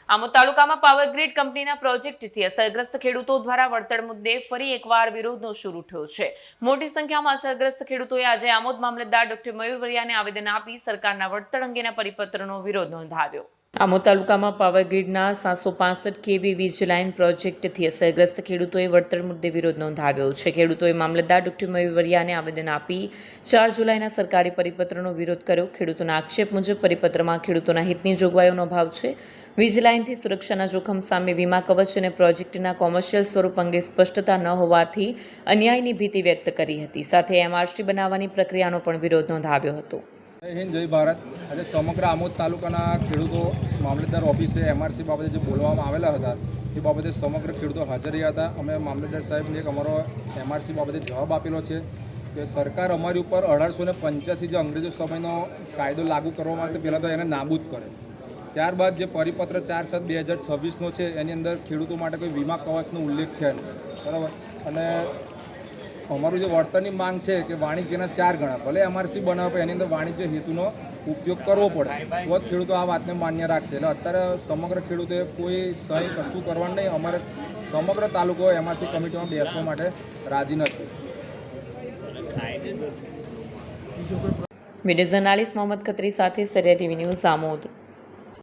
આમોદ તાલુકામાં પાવરગ્રીડ કંપનીના પ્રોજેક્ટથી અસરગ્રસ્ત ખેડૂતો દ્વારા વળતર મુદ્દે ફરી એકવાર વિરોધનો સૂર ઉઠ્યો છે। મોટી સંખ્યામાં અસરગ્રસ્ત ખેડૂતોએ આજે આમોદ મામલતદાર ડોક્ટર મયુર વરિયાને આવેદન આપી સરકારના વળતર અંગેના પરિપત્રનો વિરોધ નોંધાવ્યો। આમોદ તાલુકામાં પાવરગ્રીડના 765 kV વીજ લાઇન પ્રોજેક્ટથી અસરગ્રસ્ત ખેડૂતોએ વળતર મુદ્દે વિરોધ નોંધાવ્યો છે। ખેડૂતોએ મામલતદાર ડોક્ટર મયુર વરિયાને આવેદન આપી 4 જુલાઈના સરકારી પરિપત્રનો વિરોધ કર્યો। ખેડૂતોના આક્ષેપ મુજબ પરિપત્રમાં ખેડૂતોના હિતની જોગવાઈઓનો અભાવ છે। વીજ લાઇનથી સુરક્ષાના જોખમ સામે વીમા કવચ અને પ્રોજેક્ટના કોમર્શિયલ સ્વરૂપ અંગે સ્પષ્ટતા ન હોવાથી અન્યાયની ભીતિ વ્યક્ત કરી હતી। સાથે MRC બનાવવાની પ્રક્રિયાનો પણ વિરોધ નોંધાવ્યો હતો। જય હિન્દ, જય ભારત। આજે સમગ્ર આમોદ તાલુકાના ખેડૂતો મામલતદાર ઓફિસે MRC બાબતે જે બોલવામાં આવેલા હતા એ બાબતે સમગ્ર ખેડૂતો હાજર રહ્યા હતા। અમે મામલતદાર સાહેબને એક અમારો MRC બાબતે જવાબ આપેલો છે કે સરકાર અમારી ઉપર 1885 જે અંગ્રેજો સમયનો કાયદો લાગુ કરવા માટે પહેલાં તો એને નાબૂદ કરે, ત્યારબાદ જે પરિપત્ર 4/7/2026નો છે એની અંદર ખેડૂતો માટે કોઈ વીમા કવચનો ઉલ્લેખ છે નહીં, બરાબર। અને અમારું જે વળતરની માંગ છે કે વાણિજ્યના 4 ગણા, ભલે MRC બનાવે પણ એની અંદર વાણિજ્ય હેતુનો ઉપયોગ કરવો પડે તો જ ખેડૂતો આ વાતને માન્ય રાખશે। એટલે અત્યારે સમગ્ર ખેડૂતોએ કોઈ સહી કશું કરવાનું નહીં। અમારે સમગ્ર તાલુકો MRC કમિટીમાં બેસવા માટે રાજી નથી। વિડીયો જર્નાલિસ્ટ મોહમ્મદ ખત્રી સાથે સરિયા TV ન્યૂઝ આમોદ।